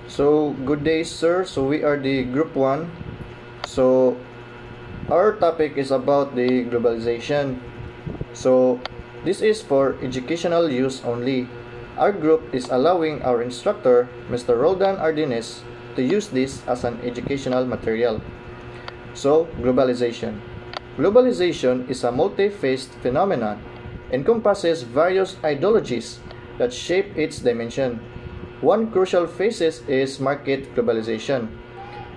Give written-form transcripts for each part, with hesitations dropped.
So, good day, sir. So, we are the group 1. So, our topic is about the globalization. So, this is for educational use only. Our group is allowing our instructor, Mr. Roldan Ardenes, to use this as an educational material. So, globalization. Globalization is a multi-phased phenomenon, encompasses various ideologies that shape its dimension. One crucial phase is market globalization,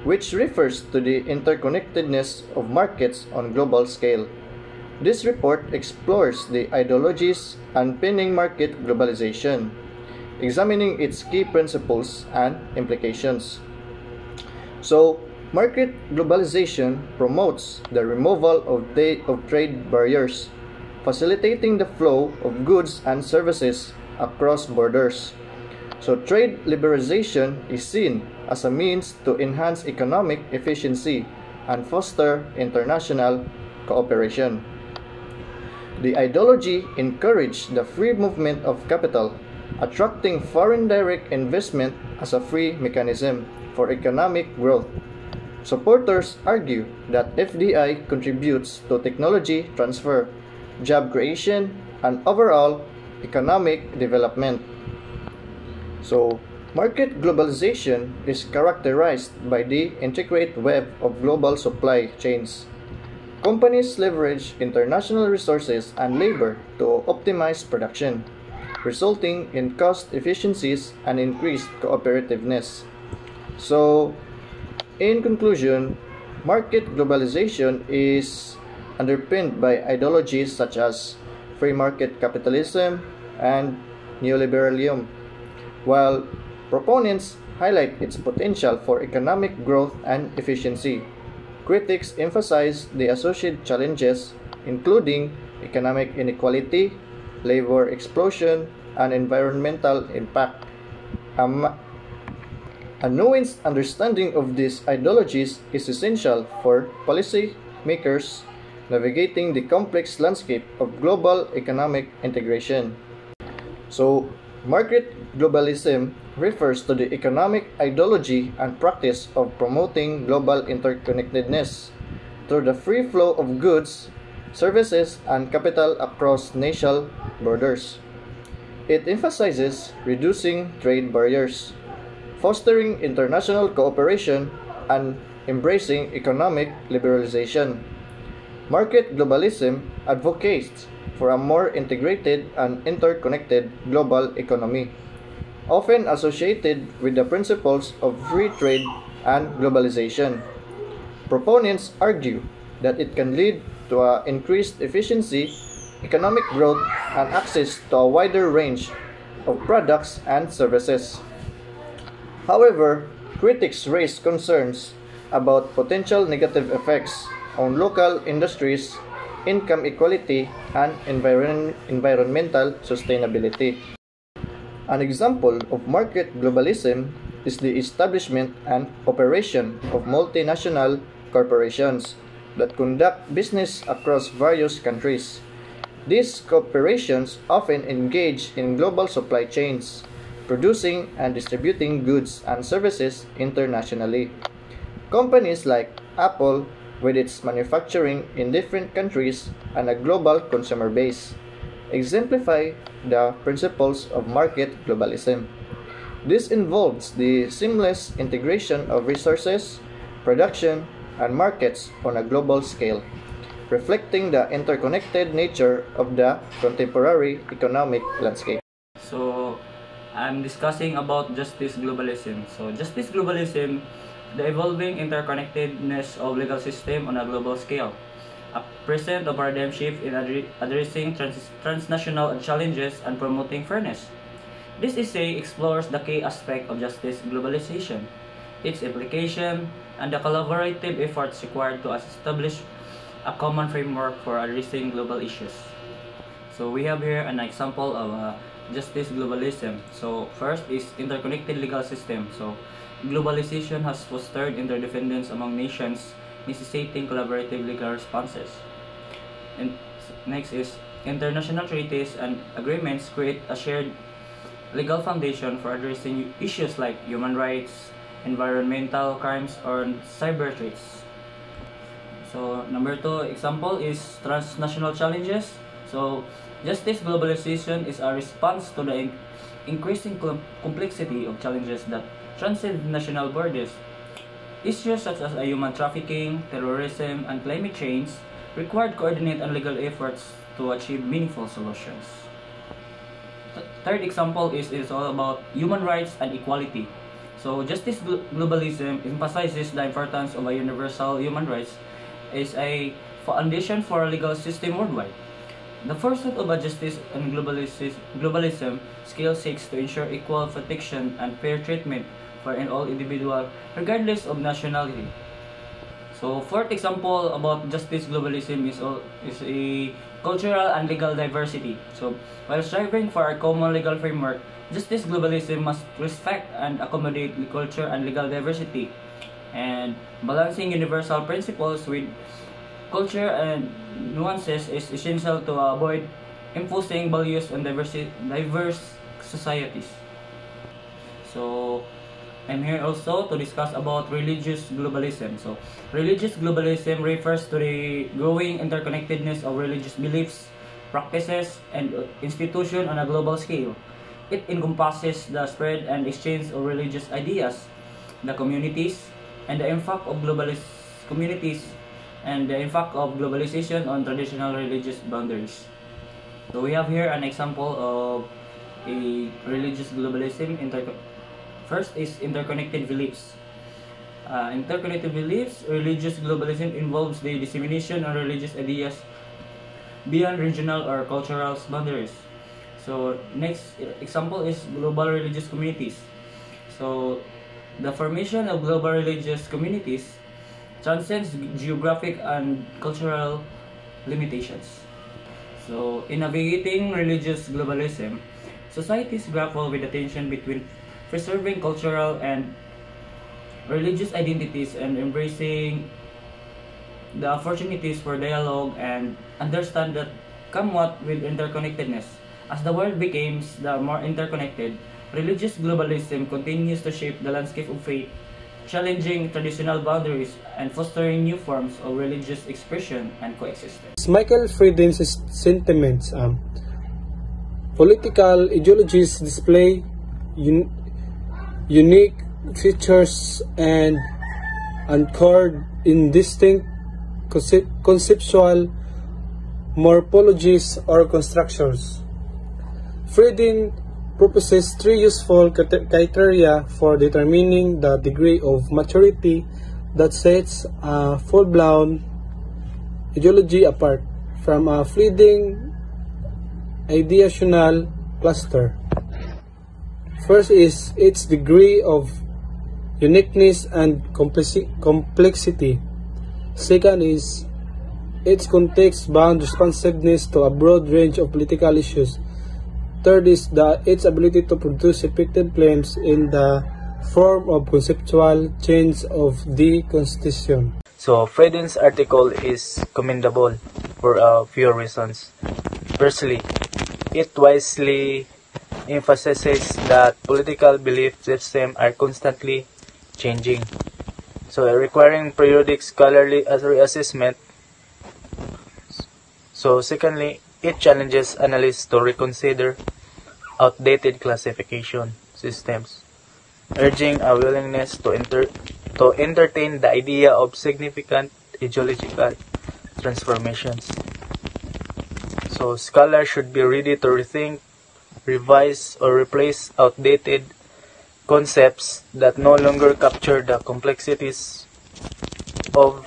which refers to the interconnectedness of markets on global scale. This report explores the ideologies underpinning market globalization, examining its key principles and implications. So, market globalization promotes the removal of trade barriers, facilitating the flow of goods and services across borders. So, trade liberalization is seen as a means to enhance economic efficiency and foster international cooperation. The ideology encouraged the free movement of capital, attracting foreign direct investment as a free mechanism for economic growth. Supporters argue that FDI contributes to technology transfer, job creation, and overall economic development. So, market globalization is characterized by the intricate web of global supply chains. Companies leverage international resources and labor to optimize production, resulting in cost efficiencies and increased cooperativeness. So, in conclusion, market globalization is underpinned by ideologies such as free market capitalism and neoliberalism, while proponents highlight its potential for economic growth and efficiency. Critics emphasize the associated challenges, including economic inequality, labor explosion, and environmental impact. A nuanced understanding of these ideologies is essential for policymakers navigating the complex landscape of global economic integration. So, market globalism refers to the economic ideology and practice of promoting global interconnectedness through the free flow of goods, services, and capital across national borders. It emphasizes reducing trade barriers, fostering international cooperation, and embracing economic liberalization. Market globalism advocates for a more integrated and interconnected global economy, often associated with the principles of free trade and globalization. Proponents argue that it can lead to increased efficiency, economic growth, and access to a wider range of products and services. However, critics raise concerns about potential negative effects on local industries, income equality, and environmental sustainability. An example of market globalism is the establishment and operation of multinational corporations that conduct business across various countries. These corporations often engage in global supply chains, producing and distributing goods and services internationally. Companies like Apple, with its manufacturing in different countries and a global consumer base, exemplify the principles of market globalism. This involves the seamless integration of resources, production, and markets on a global scale, reflecting the interconnected nature of the contemporary economic landscape. So, I'm discussing about justice globalism. So, justice globalism, the evolving interconnectedness of legal system on a global scale, a present a paradigm shift in addressing transnational challenges and promoting fairness. This essay explores the key aspect of justice globalization, its implication, and the collaborative efforts required to establish a common framework for addressing global issues. So we have here an example of justice globalism. So first is interconnected legal system. So globalization has fostered interdependence among nations, necessitating collaborative legal responses. And next is international treaties and agreements create a shared legal foundation for addressing issues like human rights, environmental crimes, or cyber threats. So number two example is transnational challenges. So justice globalization is a response to the increasing complexity of challenges that transcend national borders. Issues such as human trafficking, terrorism, and climate change required coordinated and legal efforts to achieve meaningful solutions. Third example is all about human rights and equality. So justice globalism emphasizes the importance of a universal human rights as a foundation for a legal system worldwide. The pursuit of a justice and globalism scale seeks to ensure equal protection and fair treatment for all individuals regardless of nationality. So fourth example about justice globalism is a cultural and legal diversity. So while striving for a common legal framework, justice globalism must respect and accommodate the culture and legal diversity, and balancing universal principles with culture and nuances is essential to avoid imposing values on diverse societies. So I'm here also to discuss about religious globalism. So religious globalism refers to the growing interconnectedness of religious beliefs, practices, and institutions on a global scale. It encompasses the spread and exchange of religious ideas, the communities, and the impact of globalization on traditional religious boundaries. So we have here an example of a religious globalism. First is interconnected beliefs. Interconnected beliefs, religious globalism involves the dissemination of religious ideas beyond regional or cultural boundaries. So next example is global religious communities. So the formation of global religious communities transcends geographic and cultural limitations. So in navigating religious globalism, societies grapple with the tension between preserving cultural and religious identities and embracing the opportunities for dialogue and understand that come what with interconnectedness. As the world becomes the more interconnected, religious globalism continues to shape the landscape of faith, challenging traditional boundaries and fostering new forms of religious expression and coexistence. Michael Frieden's sentiments, political ideologies display unique features and anchored in distinct conceptual morphologies or constructions. Frieden proposes three useful criteria for determining the degree of maturity that sets a full-blown ideology apart from a fleeting ideational cluster. First is its degree of uniqueness and complexity. Second is its context-bound responsiveness to a broad range of political issues. Third is its ability to produce effective claims in the form of conceptual change of the Constitution. So Frieden's article is commendable for a few reasons. Firstly, it wisely emphasizes that political belief systems are constantly changing, so requiring periodic scholarly reassessment. So secondly, it challenges analysts to reconsider outdated classification systems, urging a willingness to entertain the idea of significant ideological transformations. So scholars should be ready to rethink, revise, or replace outdated concepts that no longer capture the complexities of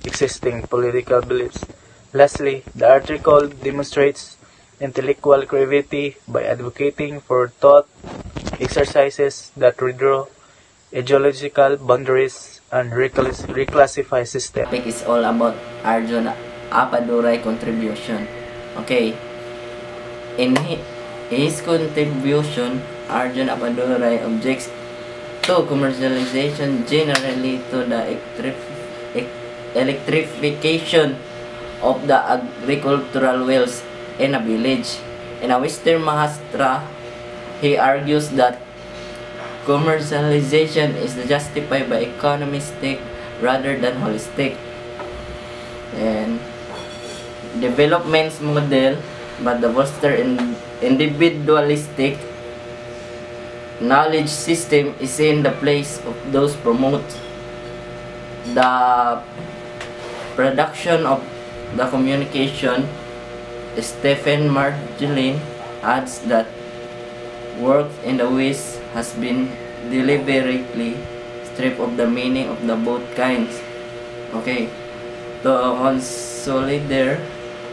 existing political beliefs. Lastly, the article demonstrates intellectual creativity by advocating for thought exercises that redraw ideological boundaries and reclassify systems. Topic is all about Arjun Appadurai contribution. Okay, in his contribution, Arjun Appadurai objects to commercialization, generally to the electrification of the agricultural wells in a village in a western Maharashtra He argues that commercialization is justified by economistic rather than holistic. And development's model, but the Western individualistic knowledge system is in the place of those promote the production of the communication. Stephen Margolin adds that work in the West has been deliberately stripped of the meaning of the both kinds. Okay, to consolidate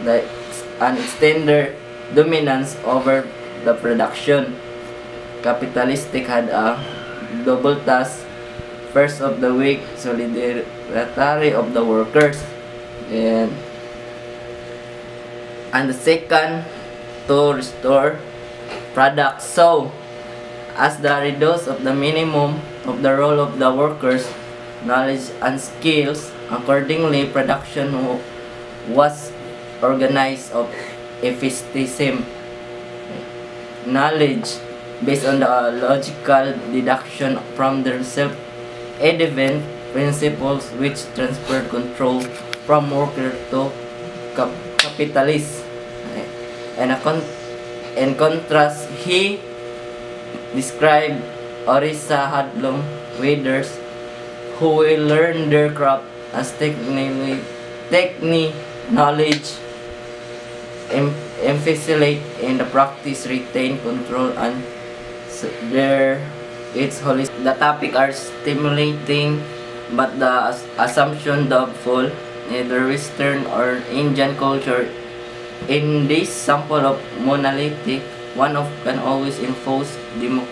and extend their dominance over the production. Capitalistic had a double task: first of the weak, solidarity of the workers, and the second to restore products. So, as the reduce of the minimum of the role of the workers, knowledge and skills, accordingly production was organized of efficiency. Knowledge based on the logical deduction from the self-evident principles which transferred control from worker to capitalist. And in contrast, he described Orissa Hadlum waders who will learn their craft as technique knowledge, emphasize in the practice, retain control, and it's holistic. The topic are stimulating, but the assumption doubtful. Neither Western or Indian culture in this sample of monolithic, one of can always enforce democratomism.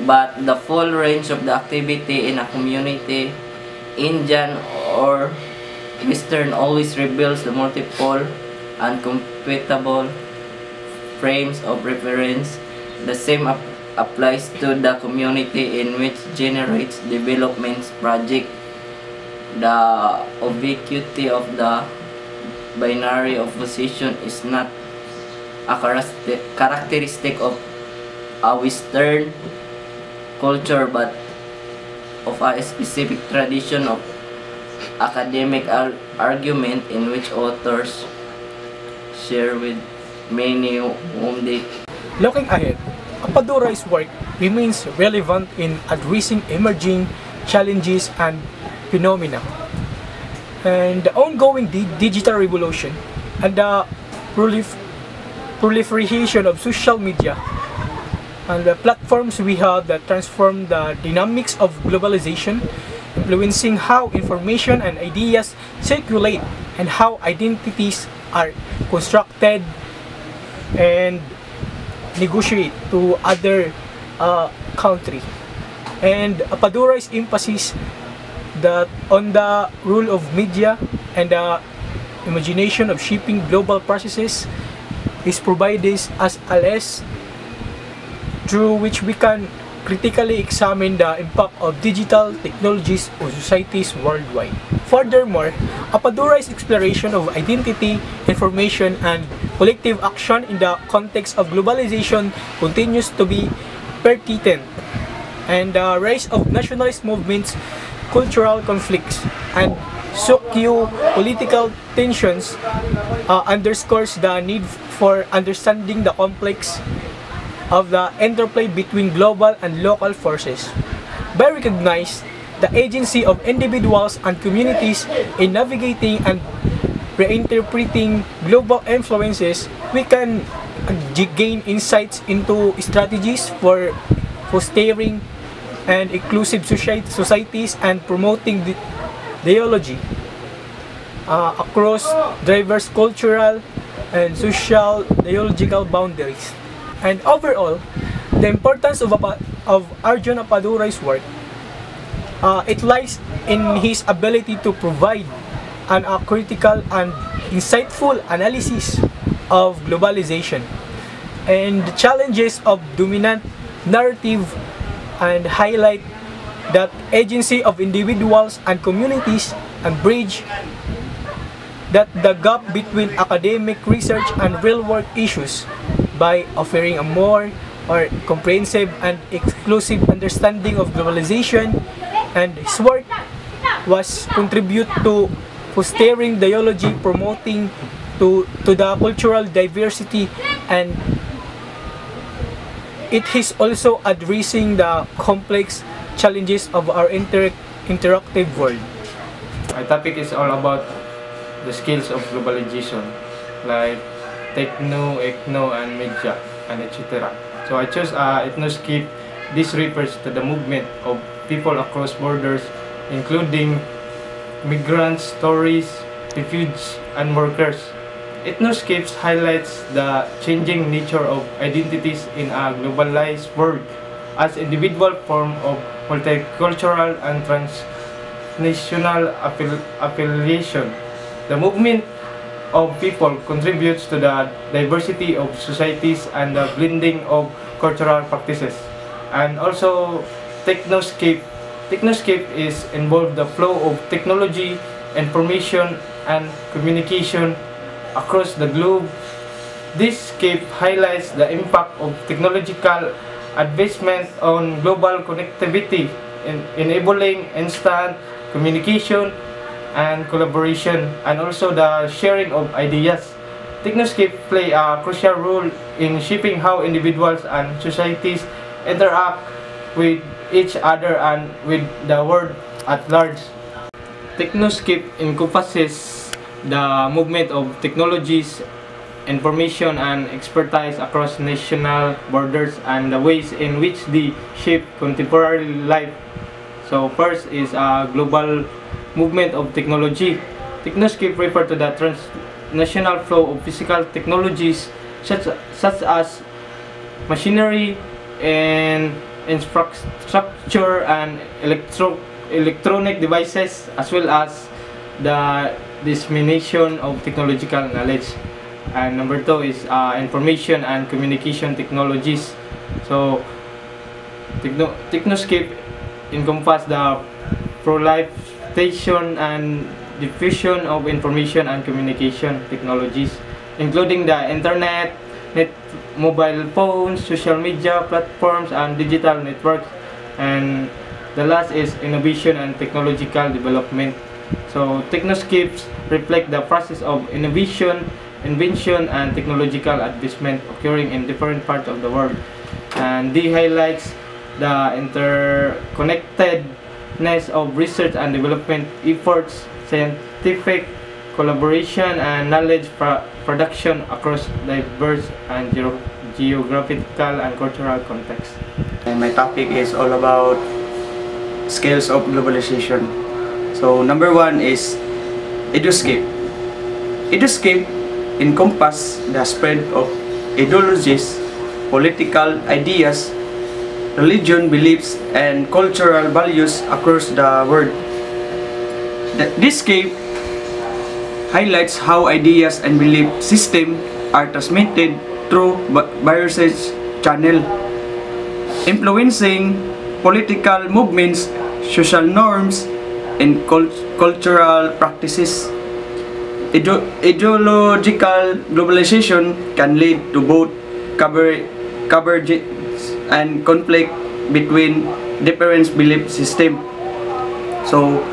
But the full range of the activity in a community, Indian or Western, always reveals the multiple and compatible frames of reference. The same applies to the community in which generates development project. The ubiquity of the binary opposition is not a characteristic of a Western culture, but of a specific tradition of academic argument in which authors share with many whom they. Looking ahead, Apadurai's work remains relevant in addressing emerging challenges and phenomena. And the ongoing digital revolution and the proliferation of social media and the platforms we have that transform the dynamics of globalization, influencing how information and ideas circulate and how identities are constructed and negotiate to other country. And Apadurai's emphasis that on the role of media and the imagination of shaping global processes is provided as a lens through which we can critically examine the impact of digital technologies on societies worldwide. Furthermore, Apadurai's exploration of identity, information, and collective action in the context of globalization continues to be pertinent, and the rise of nationalist movements, cultural conflicts, and socio-political tensions underscores the need for understanding the complex of the interplay between global and local forces. By recognizing the agency of individuals and communities in navigating and reinterpreting global influences, we can gain insights into strategies for fostering and inclusive societies and promoting the dialogue across diverse cultural and social ideological boundaries. And overall, the importance of Arjun Apadurai's work, it lies in his ability to provide a critical and insightful analysis of globalization and the challenges of dominant narrative, and highlight that agency of individuals and communities and bridge that the gap between academic research and real-world issues by offering a more or comprehensive and exclusive understanding of globalization, and his work was contribute to fostering dialogue, promoting to the cultural diversity, and it is also addressing the complex challenges of our interactive world. My topic is all about the skills of globalization, like techno, ethno, and media, and etc. So I chose ethnoscape. This refers to the movement of people across borders, including migrants, tourists, refugees, and workers. Ethnoscapes highlights the changing nature of identities in a globalized world as individual form of multicultural and transnational affiliation. The movement of people contributes to the diversity of societies and the blending of cultural practices. And also, technoscape. Technoscape is involved the flow of technology, information, and communication across the globe. This scape highlights the impact of technological advancement on global connectivity, enabling instant communication and collaboration, and also the sharing of ideas. Technoscape play a crucial role in shaping how individuals and societies interact with each other and with the world at large. Technoscape encompasses the movement of technologies, information, and expertise across national borders and the ways in which they shape contemporary life. So first is a global movement of technology. Technoscape refer to the transnational flow of physical technologies such as machinery and infrastructure and electronic devices, as well as the dissemination of technological knowledge. And number two is information and communication technologies. So Technoscape encompass the proliferation and diffusion of information and communication technologies, including the internet, mobile phones, social media platforms, and digital networks. And the last is innovation and technological development. So technoscapes reflect the process of innovation, invention, and technological advancement occurring in different parts of the world, and they highlights the interconnectedness of research and development efforts, scientific collaboration, and knowledge production across diverse and geographical and cultural contexts. And my topic is all about scales of globalization. So number one is Eduscape. Eduscape encompass the spread of ideologies, political ideas, religion beliefs, and cultural values across the world. This scape highlights how ideas and belief systems are transmitted through various channels, influencing political movements, social norms, and cultural practices. Ideological globalization can lead to both convergence and conflict between different belief systems. So,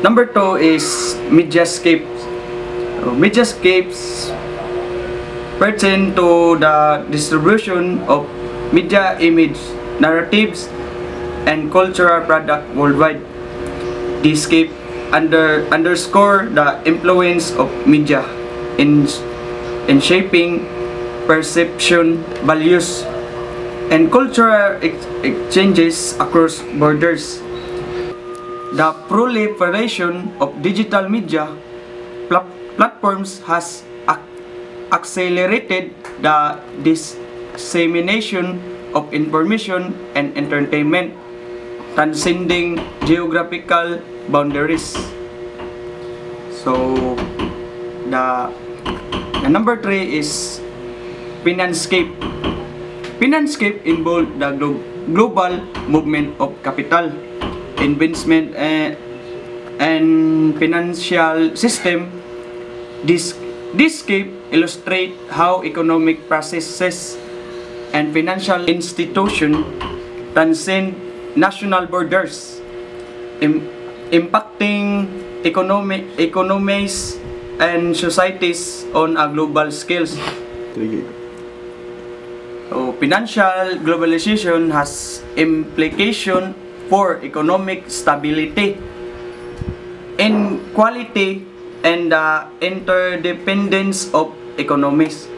number two is mediascapes. Mediascapes pertain to the distribution of media image, narratives, and cultural product worldwide. This scape underscore the influence of media in shaping perception, values, and cultural exchanges across borders. The proliferation of digital media platforms has accelerated the dissemination of information and entertainment, transcending geographical boundaries. So the number three is Finanscape. Finanscape involves the global movement of capital, investment, and financial system This scheme illustrates how economic processes and financial institutions transcend national borders, impacting economies and societies on a global scale. So, financial globalization has implication for economic stability, inequality, and the interdependence of economies.